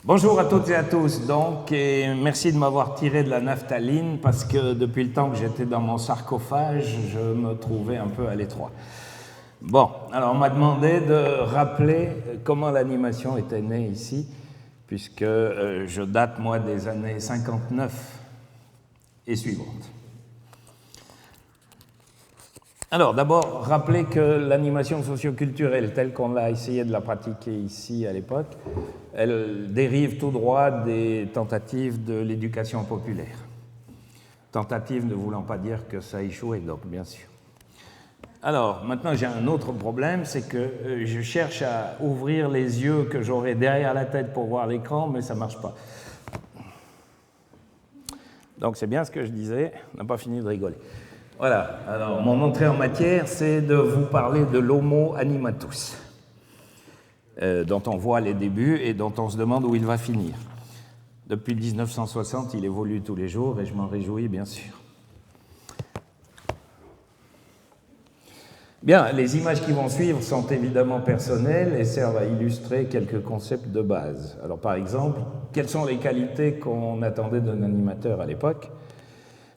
Bonjour à toutes et à tous, et merci de m'avoir tiré de la naphtaline parce que depuis le temps que j'étais dans mon sarcophage, je me trouvais un peu à l'étroit. Bon, alors on m'a demandé de rappeler comment l'animation était née ici, puisque je date, moi, des années 59 et suivantes. Alors, d'abord, rappeler que l'animation socioculturelle, telle qu'on l'a essayé de la pratiquer ici à l'époque, elle dérive tout droit des tentatives de l'éducation populaire. Tentatives ne voulant pas dire que ça a échoué, donc, bien sûr. Alors, maintenant, j'ai un autre problème, c'est que je cherche à ouvrir les yeux que j'aurai derrière la tête pour voir l'écran, mais ça ne marche pas. Donc, c'est bien ce que je disais, on n'a pas fini de rigoler. Voilà, alors mon entrée en matière, c'est de vous parler de l'Homo animatus, dont on voit les débuts et dont on se demande où il va finir. Depuis 1960, il évolue tous les jours et je m'en réjouis, bien sûr. Bien, les images qui vont suivre sont évidemment personnelles et servent à illustrer quelques concepts de base. Alors par exemple, quelles sont les qualités qu'on attendait d'un animateur à l'époque ?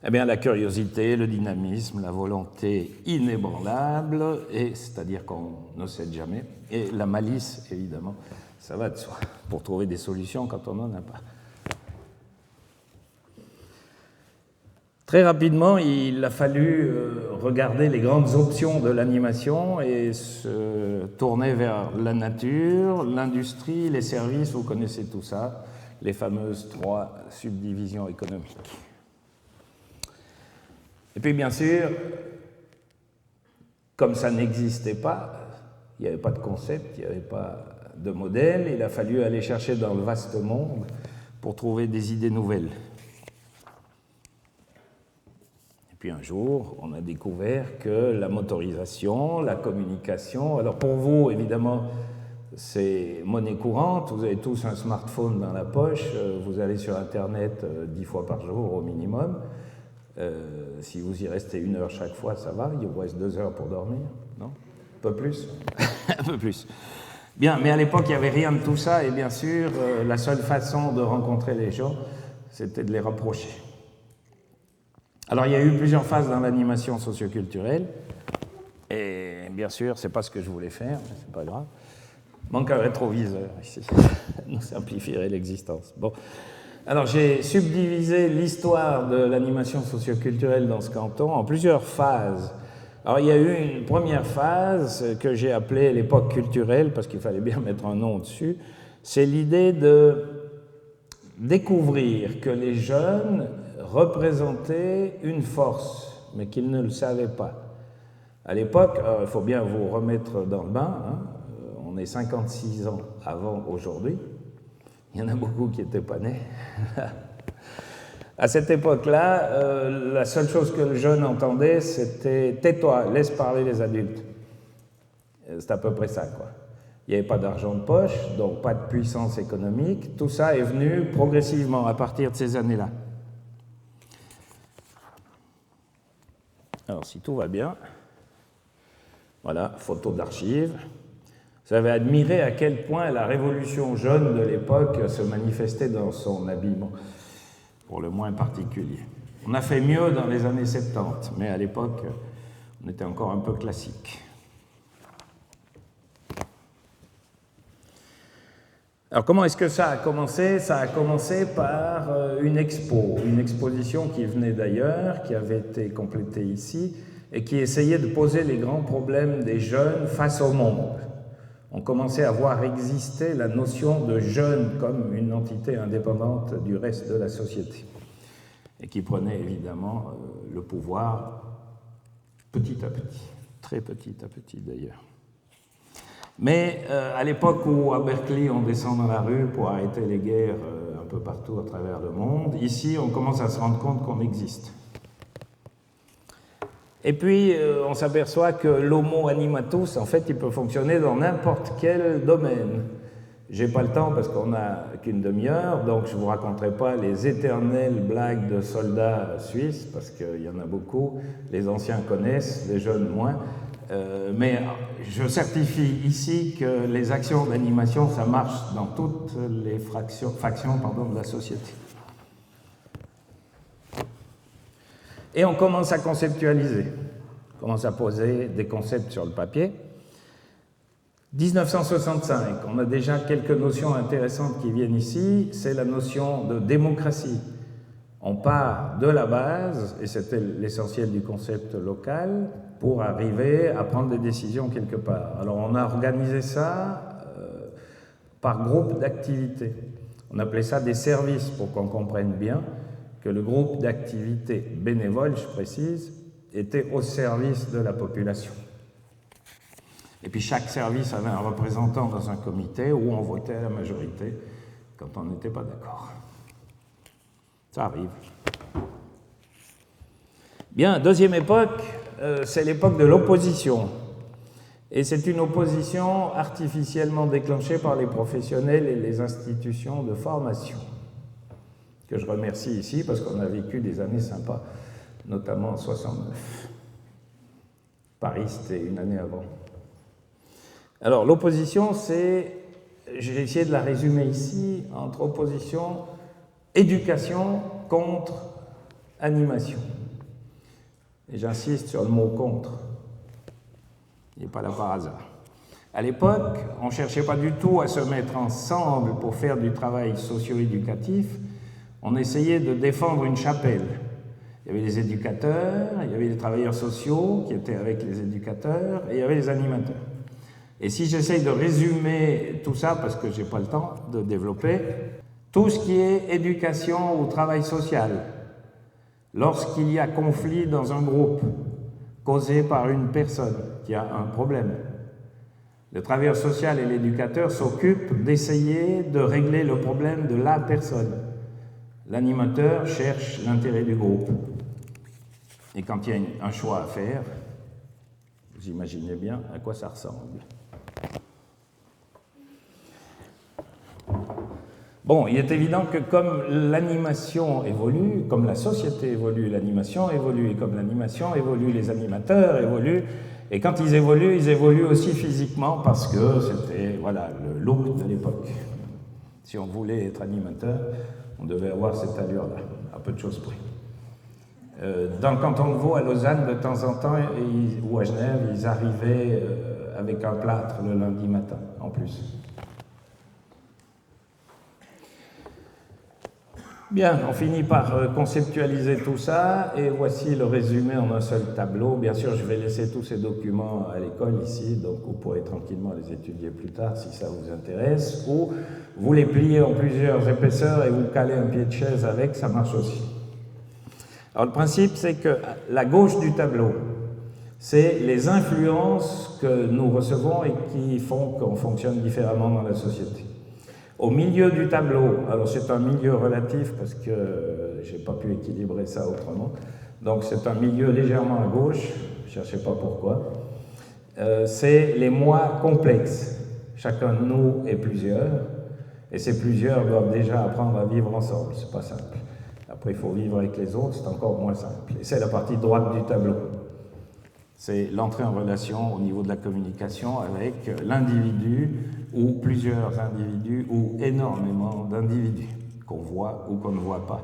Eh bien, la curiosité, le dynamisme, la volonté inébranlable, c'est-à-dire qu'on ne cède jamais, et la malice, évidemment, ça va de soi, pour trouver des solutions quand on n'en a pas. Très rapidement, il a fallu regarder les grandes options de l'animation et se tourner vers la nature, l'industrie, les services, vous connaissez tout ça, les fameuses 3 subdivisions économiques. Et puis bien sûr, comme ça n'existait pas, il n'y avait pas de concept, il n'y avait pas de modèle, il a fallu aller chercher dans le vaste monde pour trouver des idées nouvelles. Et puis un jour, on a découvert que la motorisation, la communication, alors pour vous, évidemment, c'est monnaie courante, vous avez tous un smartphone dans la poche, vous allez sur Internet 10 fois par jour au minimum. Si vous y restez 1 heure chaque fois, ça va, il vous reste 2 heures pour dormir, non? Un peu plus? Un peu plus. Bien, mais à l'époque, il n'y avait rien de tout ça, et bien sûr, la seule façon de rencontrer les gens, c'était de les rapprocher. Alors, il y a eu plusieurs phases dans l'animation socioculturelle, et bien sûr, c'est pas ce que je voulais faire, mais c'est pas grave. Manque un rétroviseur ici, nous simplifierait l'existence. Bon. Alors, j'ai subdivisé l'histoire de l'animation socioculturelle dans ce canton en plusieurs phases. Alors, il y a eu une première phase que j'ai appelée l'époque culturelle, parce qu'il fallait bien mettre un nom dessus. C'est l'idée de découvrir que les jeunes représentaient une force, mais qu'ils ne le savaient pas. À l'époque, il faut bien vous remettre dans le bain, hein, on est 56 ans avant aujourd'hui. Il y en a beaucoup qui n'étaient pas nés. À cette époque-là, la seule chose que le jeune entendait, c'était « tais-toi, laisse parler les adultes ». C'est à peu près ça, quoi. Il n'y avait pas d'argent de poche, donc pas de puissance économique. Tout ça est venu progressivement à partir de ces années-là. Alors, si tout va bien, voilà, photo d'archives. Vous avez admiré à quel point la révolution jeune de l'époque se manifestait dans son habillement, pour le moins particulier. On a fait mieux dans les années 70, mais à l'époque, on était encore un peu classique. Alors comment est-ce que ça a commencé? Ça a commencé par une exposition qui venait d'ailleurs, qui avait été complétée ici, et qui essayait de poser les grands problèmes des jeunes face au monde. On commençait à voir exister la notion de jeune comme une entité indépendante du reste de la société et qui prenait évidemment le pouvoir petit à petit, très petit à petit d'ailleurs. Mais à l'époque où à Berkeley on descend dans la rue pour arrêter les guerres un peu partout à travers le monde, ici on commence à se rendre compte qu'on existe. Et puis, on s'aperçoit que l'homo animatus, en fait, il peut fonctionner dans n'importe quel domaine. J'ai pas le temps parce qu'on n'a qu'une demi-heure, donc je vous raconterai pas les éternelles blagues de soldats suisses, parce qu'il y en a beaucoup. Les anciens connaissent, les jeunes moins. Mais je certifie ici que les actions d'animation, ça marche dans toutes les factions de la société. Et on commence à conceptualiser, on commence à poser des concepts sur le papier. 1965, on a déjà quelques notions intéressantes qui viennent ici, c'est la notion de démocratie. On part de la base, et c'était l'essentiel du concept local, pour arriver à prendre des décisions quelque part. Alors on a organisé ça par groupe d'activités. On appelait ça des services, pour qu'on comprenne bien que le groupe d'activités bénévoles, je précise, était au service de la population. Et puis chaque service avait un représentant dans un comité où on votait à la majorité quand on n'était pas d'accord. Ça arrive. Bien, deuxième époque, c'est l'époque de l'opposition. Et c'est une opposition artificiellement déclenchée par les professionnels et les institutions de formation, que je remercie ici parce qu'on a vécu des années sympas, notamment en 69. Paris, c'était une année avant. Alors, l'opposition, c'est, j'ai essayé de la résumer ici, entre opposition, éducation contre animation. Et j'insiste sur le mot contre. Il n'est pas là par hasard. À l'époque, on ne cherchait pas du tout à se mettre ensemble pour faire du travail socio-éducatif. On essayait de défendre une chapelle. Il y avait les éducateurs, il y avait les travailleurs sociaux qui étaient avec les éducateurs, et il y avait les animateurs. Et si j'essaye de résumer tout ça, parce que je n'ai pas le temps de développer, tout ce qui est éducation ou travail social, lorsqu'il y a conflit dans un groupe causé par une personne qui a un problème, le travailleur social et l'éducateur s'occupent d'essayer de régler le problème de la personne. L'animateur cherche l'intérêt du groupe. Et quand il y a un choix à faire, vous imaginez bien à quoi ça ressemble. Bon, il est évident que comme l'animation évolue, comme la société évolue, l'animation évolue, et comme l'animation évolue, les animateurs évoluent, et quand ils évoluent aussi physiquement parce que c'était voilà, le look de l'époque. Si on voulait être animateur, on devait avoir cette allure-là, à peu de choses près. Dans le canton de Vaud, à Lausanne, de temps en temps, ou à Genève, ils arrivaient avec un plâtre le lundi matin, en plus. Bien, on finit par conceptualiser tout ça, et voici le résumé en un seul tableau. Bien sûr, je vais laisser tous ces documents à l'école ici, donc vous pourrez tranquillement les étudier plus tard si ça vous intéresse, ou vous les pliez en plusieurs épaisseurs et vous calez un pied de chaise avec, ça marche aussi. Alors le principe, c'est que la gauche du tableau, c'est les influences que nous recevons et qui font qu'on fonctionne différemment dans la société. Au milieu du tableau, alors c'est un milieu relatif parce que je n'ai pas pu équilibrer ça autrement, donc c'est un milieu légèrement à gauche, ne cherchez pas pourquoi, c'est les moi complexes. Chacun de nous est plusieurs, et ces plusieurs doivent déjà apprendre à vivre ensemble, c'est pas simple. Après, il faut vivre avec les autres, c'est encore moins simple. Et c'est la partie droite du tableau. C'est l'entrée en relation au niveau de la communication avec l'individu ou plusieurs individus ou énormément d'individus qu'on voit ou qu'on ne voit pas.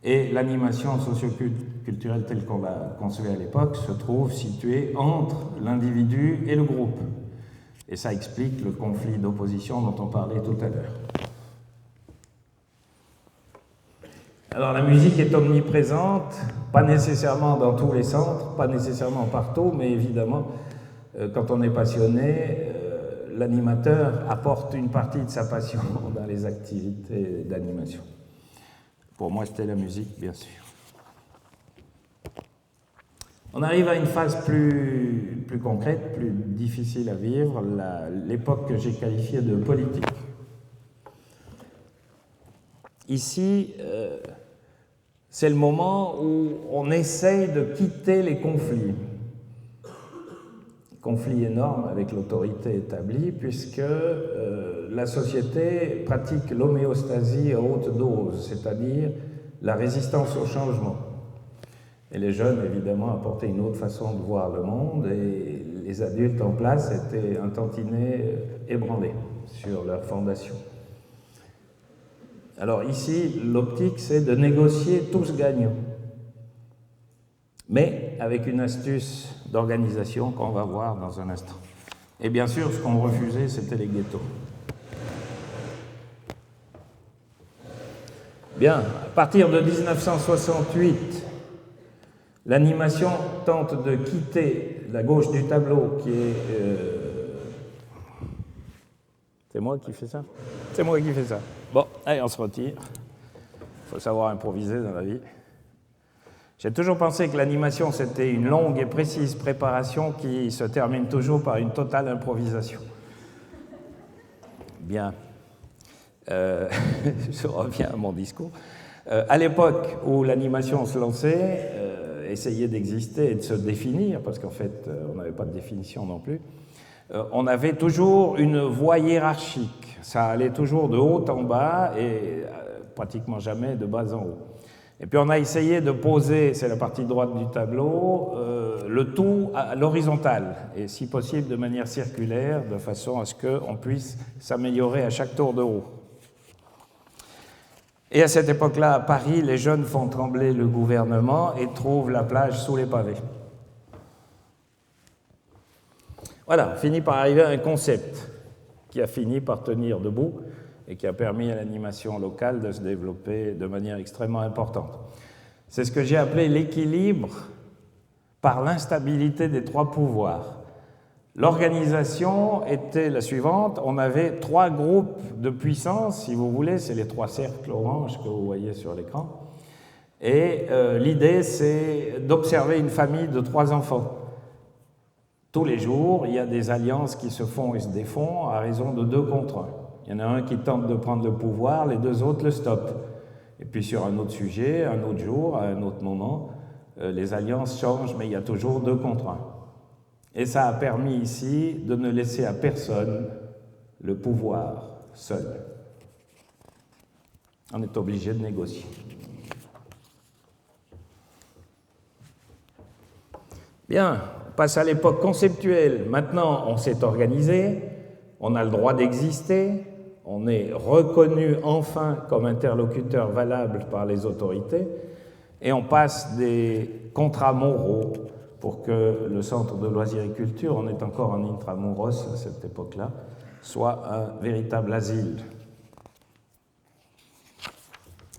Et l'animation socioculturelle telle qu'on l'a conçue à l'époque se trouve située entre l'individu et le groupe. Et ça explique le conflit d'opposition dont on parlait tout à l'heure. Alors la musique est omniprésente, pas nécessairement dans tous les centres, pas nécessairement partout, mais évidemment, quand on est passionné, l'animateur apporte une partie de sa passion dans les activités d'animation. Pour moi, c'était la musique, bien sûr. On arrive à une phase plus concrète, plus difficile à vivre, l'époque que j'ai qualifiée de politique. Ici, c'est le moment où on essaye de quitter les conflits. Conflit énorme avec l'autorité établie, puisque la société pratique l'homéostasie à haute dose, c'est-à-dire la résistance au changement. Et les jeunes, évidemment, apportaient une autre façon de voir le monde, et les adultes en place étaient un tantinet ébranlés sur leur fondation. Alors ici, l'optique, c'est de négocier tous gagnants, mais avec une astuce d'organisation qu'on va voir dans un instant. Et bien sûr, ce qu'on refusait, c'était les ghettos. Bien, à partir de 1968, l'animation tente de quitter la gauche du tableau, qui est... C'est moi qui fais ça? C'est moi qui fais ça. Bon, allez, on se retire. Il faut savoir improviser dans la vie. J'ai toujours pensé que l'animation, c'était une longue et précise préparation qui se termine toujours par une totale improvisation. Bien. Je reviens à mon discours. À l'époque où l'animation se lançait, essayait d'exister et de se définir, parce qu'en fait, on n'avait pas de définition non plus, on avait toujours une voie hiérarchique. Ça allait toujours de haut en bas et pratiquement jamais de bas en haut. Et puis on a essayé de poser, c'est la partie droite du tableau, le tout à l'horizontale, et si possible de manière circulaire, de façon à ce qu'on puisse s'améliorer à chaque tour de roue. Et à cette époque-là, à Paris, les jeunes font trembler le gouvernement et trouvent la plage sous les pavés. Voilà, on finit par arriver à un concept qui a fini par tenir debout et qui a permis à l'animation locale de se développer de manière extrêmement importante. C'est ce que j'ai appelé l'équilibre par l'instabilité des trois pouvoirs. L'organisation était la suivante, on avait trois groupes de puissance, si vous voulez, c'est les trois cercles orange que vous voyez sur l'écran, et l'idée c'est d'observer une famille de trois enfants. Tous les jours, il y a des alliances qui se font et se défont à raison de 2 contre 1. Il y en a un qui tente de prendre le pouvoir, les 2 autres le stoppent. Et puis sur un autre sujet, un autre jour, à un autre moment, les alliances changent, mais il y a toujours 2 contre 1. Et ça a permis ici de ne laisser à personne le pouvoir seul. On est obligé de négocier. Bien, on passe à l'époque conceptuelle. Maintenant, on s'est organisé, on a le droit d'exister, on est reconnu enfin comme interlocuteur valable par les autorités, et on passe des contrats moraux pour que le centre de loisirs et culture, on est encore en intramuros à cette époque-là, soit un véritable asile.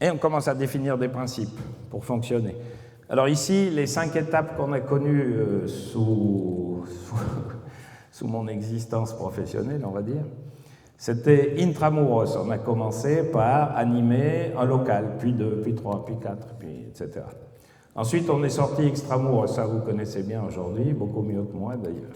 Et on commence à définir des principes pour fonctionner. Alors ici, les 5 étapes qu'on a connues sous mon existence professionnelle, on va dire, c'était intramuros. On a commencé par animer un local, puis 2, puis 3, puis 4, puis etc. Ensuite, on est sorti extramuros, ça vous connaissez bien aujourd'hui, beaucoup mieux que moi d'ailleurs.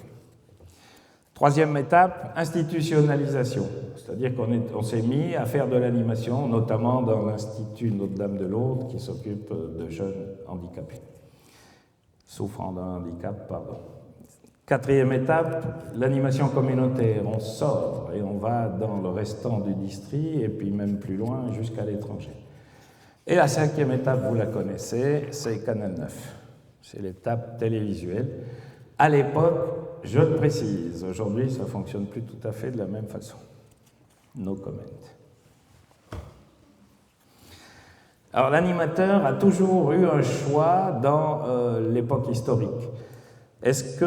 3e étape, institutionnalisation, c'est-à-dire qu'on s'est mis à faire de l'animation, notamment dans l'Institut Notre-Dame de Lourdes, qui s'occupe de jeunes handicapés, souffrant d'un handicap, pardon. 4e étape, l'animation communautaire. On sort et on va dans le restant du district, et puis même plus loin, jusqu'à l'étranger. Et la 5e étape, vous la connaissez, c'est Canal 9. C'est l'étape télévisuelle. À l'époque, je le précise, aujourd'hui, ça ne fonctionne plus tout à fait de la même façon. No comment. Alors, l'animateur a toujours eu un choix dans l'époque historique. Est-ce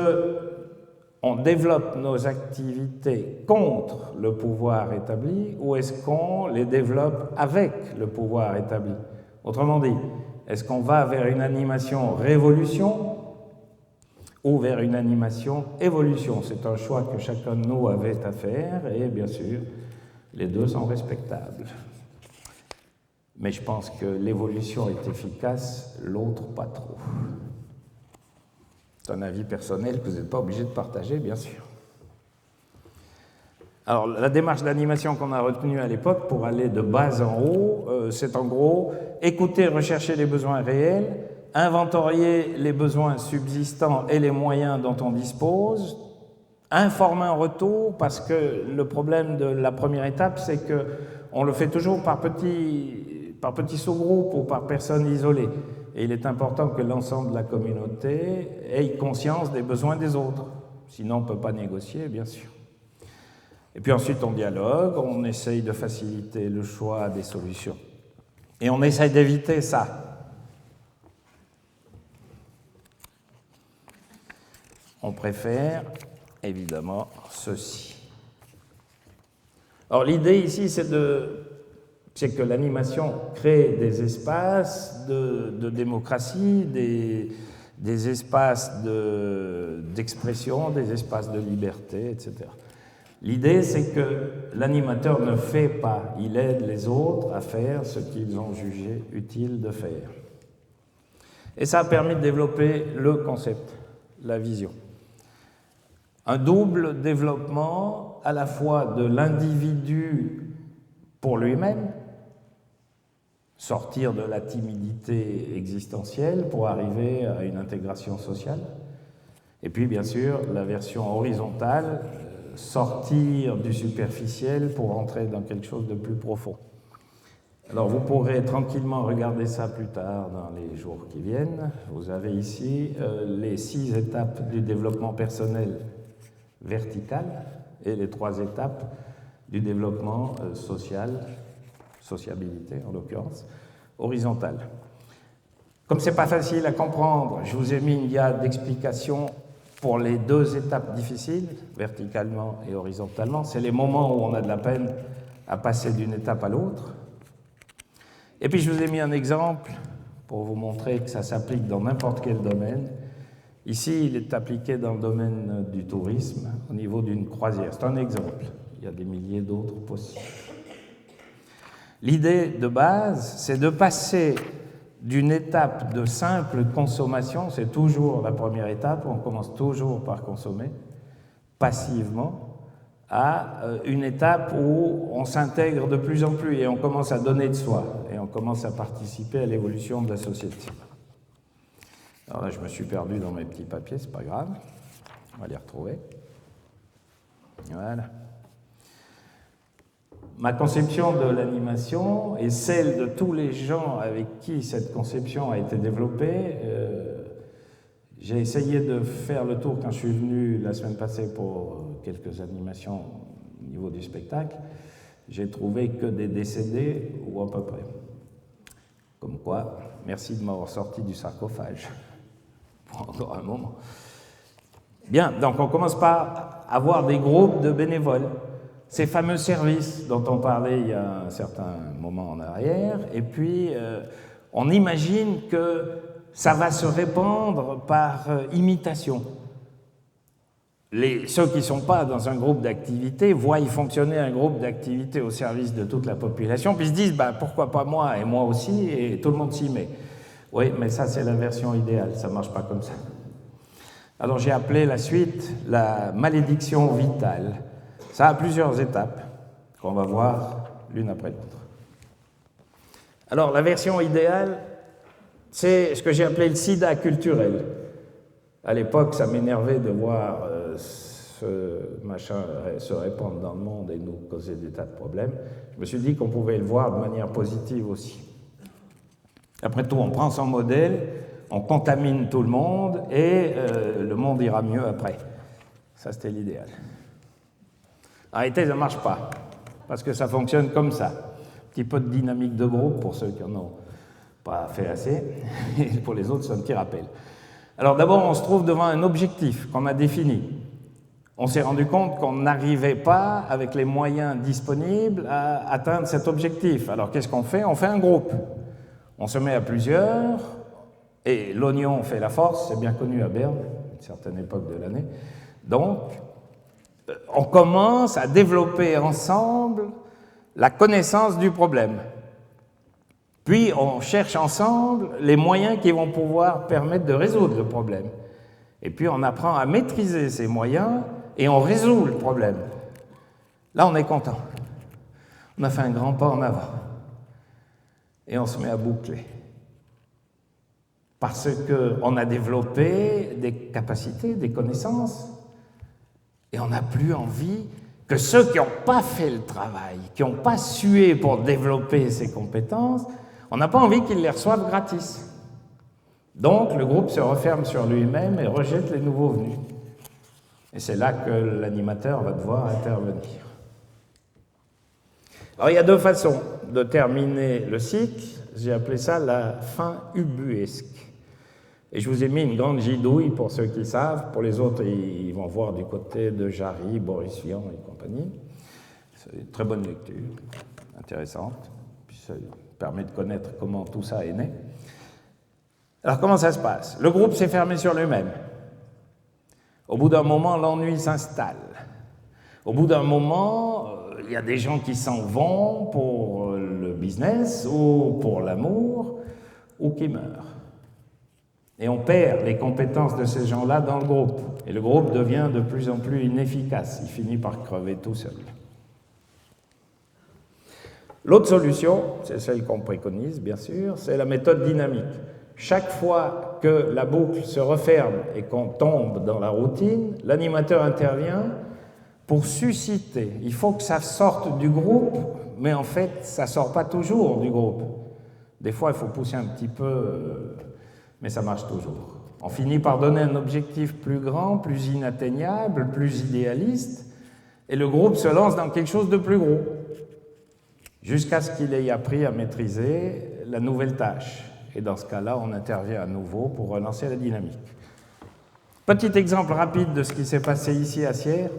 qu'on développe nos activités contre le pouvoir établi ou est-ce qu'on les développe avec le pouvoir établi? Autrement dit, est-ce qu'on va vers une animation révolution ou vers une animation évolution? C'est un choix que chacun de nous avait à faire et bien sûr, les deux sont respectables. Mais je pense que l'évolution est efficace, l'autre pas trop. C'est un avis personnel que vous n'êtes pas obligé de partager, bien sûr. Alors, la démarche d'animation qu'on a retenue à l'époque pour aller de bas en haut, c'est en gros écouter, rechercher les besoins réels, inventorier les besoins subsistants et les moyens dont on dispose, informer en retour, parce que le problème de la première étape, c'est qu'on le fait toujours par petits sous-groupes ou par personnes isolées. Et il est important que l'ensemble de la communauté ait conscience des besoins des autres. Sinon, on ne peut pas négocier, bien sûr. Et puis ensuite, on dialogue, on essaye de faciliter le choix des solutions. Et on essaye d'éviter ça. On préfère, évidemment, ceci. Alors l'idée ici, c'est que l'animation crée des espaces de démocratie, des espaces d'expression, des espaces de liberté, etc. L'idée, c'est que l'animateur ne fait pas, il aide les autres à faire ce qu'ils ont jugé utile de faire. Et ça a permis de développer le concept, la vision. Un double développement à la fois de l'individu pour lui-même, sortir de la timidité existentielle pour arriver à une intégration sociale, et puis bien sûr la version horizontale, sortir du superficiel pour entrer dans quelque chose de plus profond. Alors vous pourrez tranquillement regarder ça plus tard dans les jours qui viennent. Vous avez ici les 6 étapes du développement personnel vertical et les 3 étapes du développement social, sociabilité en l'occurrence, horizontal. Comme ce n'est pas facile à comprendre, je vous ai mis une guide d'explication pour les 2 étapes difficiles, verticalement et horizontalement. C'est les moments où on a de la peine à passer d'une étape à l'autre. Et puis je vous ai mis un exemple pour vous montrer que ça s'applique dans n'importe quel domaine. Ici, il est appliqué dans le domaine du tourisme, au niveau d'une croisière. C'est un exemple. Il y a des milliers d'autres possibles. L'idée de base, c'est de passer d'une étape de simple consommation, c'est toujours la première étape, on commence toujours par consommer, passivement, à une étape où on s'intègre de plus en plus et on commence à donner de soi, et on commence à participer à l'évolution de la société. Alors là, je me suis perdu dans mes petits papiers, c'est pas grave, on va les retrouver. Voilà. Ma conception de l'animation et celle de tous les gens avec qui cette conception a été développée, j'ai essayé de faire le tour quand je suis venu la semaine passée pour quelques animations au niveau du spectacle. J'ai trouvé que des décédés, ou à peu près. Comme quoi, merci de m'avoir sorti du sarcophage pour encore un moment. Bien, donc on commence par avoir des groupes de bénévoles. Ces fameux services dont on parlait il y a un certain moment en arrière, et puis on imagine que ça va se répandre par imitation. Ceux qui ne sont pas dans un groupe d'activité voient y fonctionner un groupe d'activité au service de toute la population, puis se disent bah, pourquoi pas moi et moi aussi, et tout le monde s'y met. Oui, mais ça c'est la version idéale, ça ne marche pas comme ça. Alors j'ai appelé la suite la malédiction vitale. Ça a plusieurs étapes qu'on va voir l'une après l'autre. Alors, la version idéale, c'est ce que j'ai appelé le sida culturel. À l'époque, ça m'énervait de voir ce machin se répandre dans le monde et nous causer des tas de problèmes. Je me suis dit qu'on pouvait le voir de manière positive aussi. Après tout, on prend son modèle, on contamine tout le monde et le monde ira mieux après. Ça, c'était l'idéal. En réalité, ça ne marche pas, parce que ça fonctionne comme ça. Un petit peu de dynamique de groupe pour ceux qui n'en ont pas fait assez, et pour les autres, c'est un petit rappel. Alors d'abord, on se trouve devant un objectif qu'on a défini. On s'est rendu compte qu'on n'arrivait pas, avec les moyens disponibles, à atteindre cet objectif. Alors qu'est-ce qu'on fait? On fait un groupe. On se met à plusieurs, et l'oignon fait la force, c'est bien connu à Berne, à une certaine époque de l'année. Donc, on commence à développer ensemble la connaissance du problème. Puis, on cherche ensemble les moyens qui vont pouvoir permettre de résoudre le problème. Et puis, on apprend à maîtriser ces moyens et on résout le problème. Là, on est content. On a fait un grand pas en avant. Et on se met à boucler. Parce qu'on a développé des capacités, des connaissances. Et on n'a plus envie que ceux qui n'ont pas fait le travail, qui n'ont pas sué pour développer ces compétences, on n'a pas envie qu'ils les reçoivent gratis. Donc, le groupe se referme sur lui-même et rejette les nouveaux venus. Et c'est là que l'animateur va devoir intervenir. Alors il y a deux façons de terminer le cycle. J'ai appelé ça la fin ubuesque. Et je vous ai mis une grande gidouille pour ceux qui savent. Pour les autres, ils vont voir du côté de Jarry, Boris Vian et compagnie. C'est une très bonne lecture, intéressante. Puis ça permet de connaître comment tout ça est né. Alors comment ça se passe? Le groupe s'est fermé sur lui-même. Au bout d'un moment, l'ennui s'installe. Au bout d'un moment, il y a des gens qui s'en vont pour le business ou pour l'amour ou qui meurent. Et on perd les compétences de ces gens-là dans le groupe. Et le groupe devient de plus en plus inefficace. Il finit par crever tout seul. L'autre solution, c'est celle qu'on préconise, bien sûr, c'est la méthode dynamique. Chaque fois que la boucle se referme et qu'on tombe dans la routine, l'animateur intervient pour susciter. Il faut que ça sorte du groupe, mais en fait, ça ne sort pas toujours du groupe. Des fois, il faut pousser un petit peu, mais ça marche toujours. On finit par donner un objectif plus grand, plus inatteignable, plus idéaliste, et le groupe se lance dans quelque chose de plus gros, jusqu'à ce qu'il ait appris à maîtriser la nouvelle tâche. Et dans ce cas-là, on intervient à nouveau pour relancer la dynamique. Petit exemple rapide de ce qui s'est passé ici à Sierre,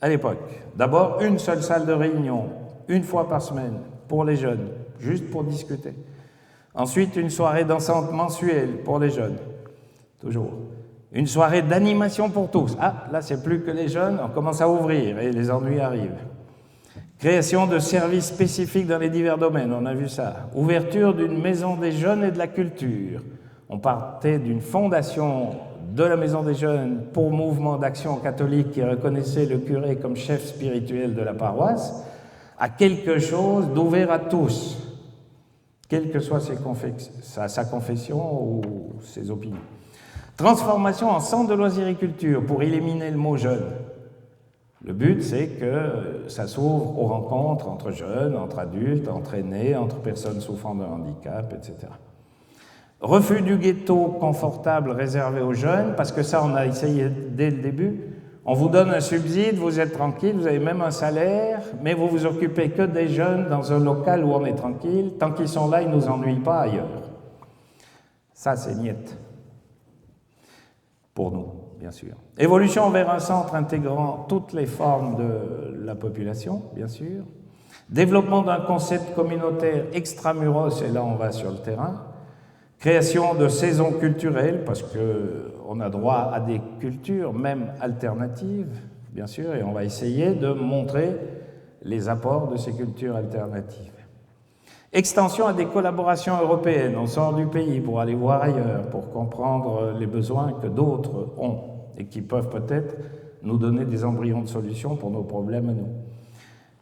à l'époque. D'abord, une seule salle de réunion, une fois par semaine, pour les jeunes, juste pour discuter. Ensuite, une soirée dansante mensuelle pour les jeunes, toujours. Une soirée d'animation pour tous. Ah, là, c'est plus que les jeunes, on commence à ouvrir et les ennuis arrivent. Création de services spécifiques dans les divers domaines, on a vu ça. Ouverture d'une maison des jeunes et de la culture. On partait d'une fondation de la maison des jeunes pour mouvement d'action catholique qui reconnaissait le curé comme chef spirituel de la paroisse, à quelque chose d'ouvert à tous, quelle que soit sa confession ou ses opinions. Transformation en centre de loisiriculture pour éliminer le mot jeune. Le but, c'est que ça s'ouvre aux rencontres entre jeunes, entre adultes, entre aînés, entre personnes souffrant de handicap, etc. Refus du ghetto confortable réservé aux jeunes, parce que ça, on a essayé dès le début. On vous donne un subside, vous êtes tranquille, vous avez même un salaire, mais vous vous occupez que des jeunes dans un local où on est tranquille. Tant qu'ils sont là, ils ne nous ennuient pas ailleurs. Ça, c'est niette. Pour nous, bien sûr. Évolution vers un centre intégrant toutes les formes de la population, bien sûr. Développement d'un concept communautaire extramuros, et là on va sur le terrain. Création de saisons culturelles, parce qu'on a droit à des cultures, même alternatives, bien sûr, et on va essayer de montrer les apports de ces cultures alternatives. Extension à des collaborations européennes. On sort du pays pour aller voir ailleurs, pour comprendre les besoins que d'autres ont et qui peuvent peut-être nous donner des embryons de solutions pour nos problèmes à nous.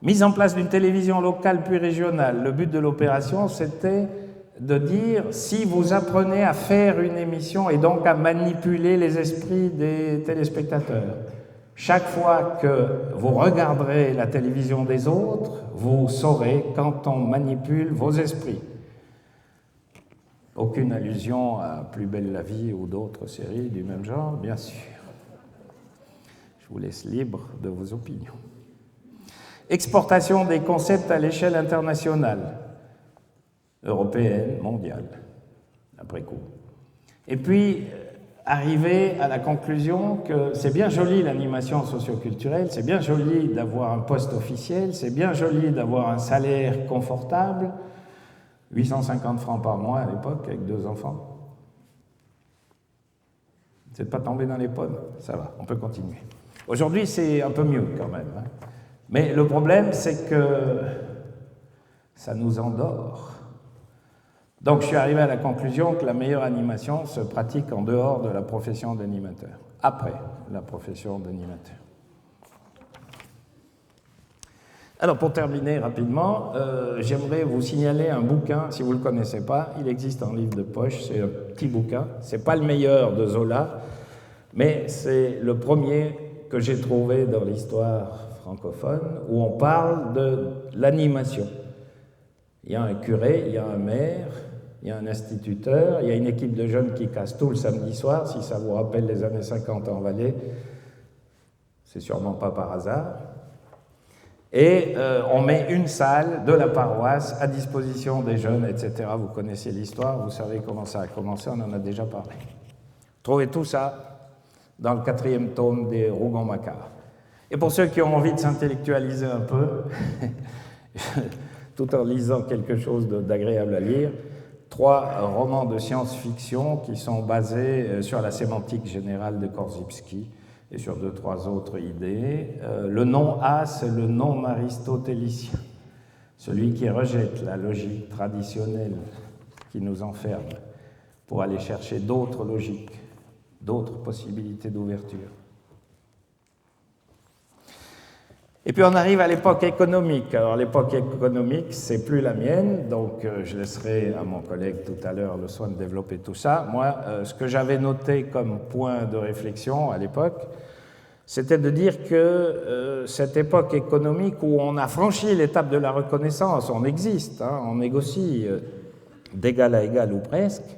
Mise en place d'une télévision locale puis régionale. Le but de l'opération, c'était de dire si vous apprenez à faire une émission et donc à manipuler les esprits des téléspectateurs, chaque fois que vous regarderez la télévision des autres, vous saurez quand on manipule vos esprits. Aucune allusion à Plus belle la vie ou d'autres séries du même genre, bien sûr. Je vous laisse libre de vos opinions. Exportation des concepts à l'échelle internationale, européenne, mondiale, après coup. Et puis, arriver à la conclusion que c'est bien joli l'animation socioculturelle, c'est bien joli d'avoir un poste officiel, c'est bien joli d'avoir un salaire confortable, 850 francs par mois à l'époque avec 2 enfants. C'est pas tombé dans les pommes, ça va, on peut continuer. Aujourd'hui, c'est un peu mieux quand même. Hein. Mais le problème, c'est que ça nous endort. Donc, je suis arrivé à la conclusion que la meilleure animation se pratique en dehors de la profession d'animateur, après la profession d'animateur. Alors, pour terminer rapidement, j'aimerais vous signaler un bouquin, si vous ne le connaissez pas, il existe en livre de poche, c'est un petit bouquin, c'est pas le meilleur de Zola, mais c'est le premier que j'ai trouvé dans l'histoire francophone, où on parle de l'animation. Il y a un curé, il y a un maire, il y a un instituteur, il y a une équipe de jeunes qui casse tout le samedi soir, si ça vous rappelle les années 50 en Valais. c'est sûrement pas par hasard. Et on met une salle de la paroisse à disposition des jeunes, etc. Vous connaissez l'histoire, vous savez comment ça a commencé, on en a déjà parlé. Trouvez tout ça dans le 4e tome des Rougon-Macquart. Et pour ceux qui ont envie de s'intellectualiser un peu, tout en lisant quelque chose d'agréable à lire, 3 romans de science-fiction qui sont basés sur la sémantique générale de Korzybski et sur 2-3 autres idées. Le non-A, c'est le non-aristotélicien, celui qui rejette la logique traditionnelle qui nous enferme pour aller chercher d'autres logiques, d'autres possibilités d'ouverture. Et puis on arrive à l'époque économique. Alors l'époque économique, c'est plus la mienne, donc je laisserai à mon collègue tout à l'heure le soin de développer tout ça. Moi, ce que j'avais noté comme point de réflexion à l'époque, c'était de dire que cette époque économique où on a franchi l'étape de la reconnaissance, on existe, hein, on négocie d'égal à égal ou presque,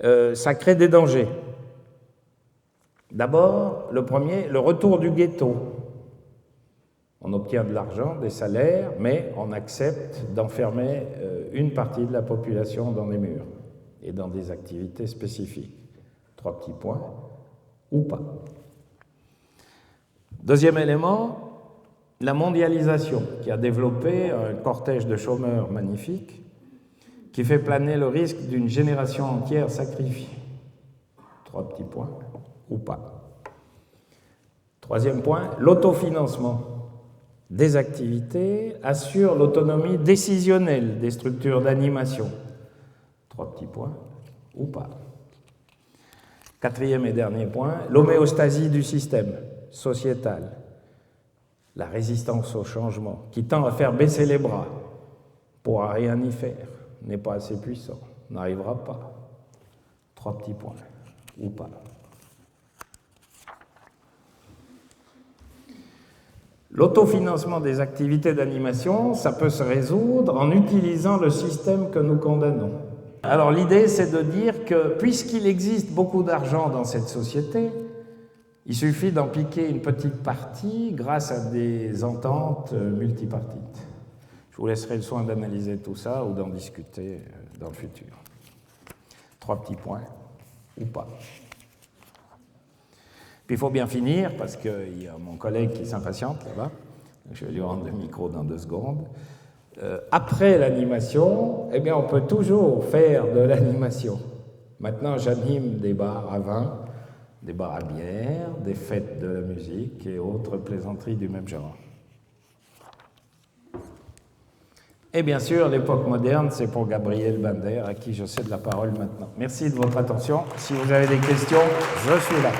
ça crée des dangers. D'abord, le premier, le retour du ghetto. On obtient de l'argent, des salaires, mais on accepte d'enfermer une partie de la population dans des murs et dans des activités spécifiques. 3 petits points, ou pas. Deuxième élément, la mondialisation, qui a développé un cortège de chômeurs magnifiques, qui fait planer le risque d'une génération entière sacrifiée. 3 petits points, ou pas. Troisième point, l'autofinancement des activités assure l'autonomie décisionnelle des structures d'animation. 3 petits points, ou pas. Quatrième et dernier point, l'homéostasie du système sociétal, la résistance au changement, qui tend à faire baisser les bras, pourra rien y faire, n'est pas assez puissant, n'arrivera pas. 3 petits points, ou pas. L'autofinancement des activités d'animation, ça peut se résoudre en utilisant le système que nous condamnons. Alors l'idée, c'est de dire que puisqu'il existe beaucoup d'argent dans cette société, il suffit d'en piquer une petite partie grâce à des ententes multipartites. Je vous laisserai le soin d'analyser tout ça ou d'en discuter dans le futur. 3 petits points, ou pas. Puis il faut bien finir, parce qu'il y a mon collègue qui s'impatiente là-bas, je vais lui rendre le micro dans 2 secondes. Après l'animation, eh bien, on peut toujours faire de l'animation. Maintenant, j'anime des bars à vin, des bars à bière, des fêtes de la musique et autres plaisanteries du même genre. Et bien sûr, l'époque moderne, c'est pour Gabriel Bander, à qui je cède la parole maintenant. Merci de votre attention. Si vous avez des questions, je suis là.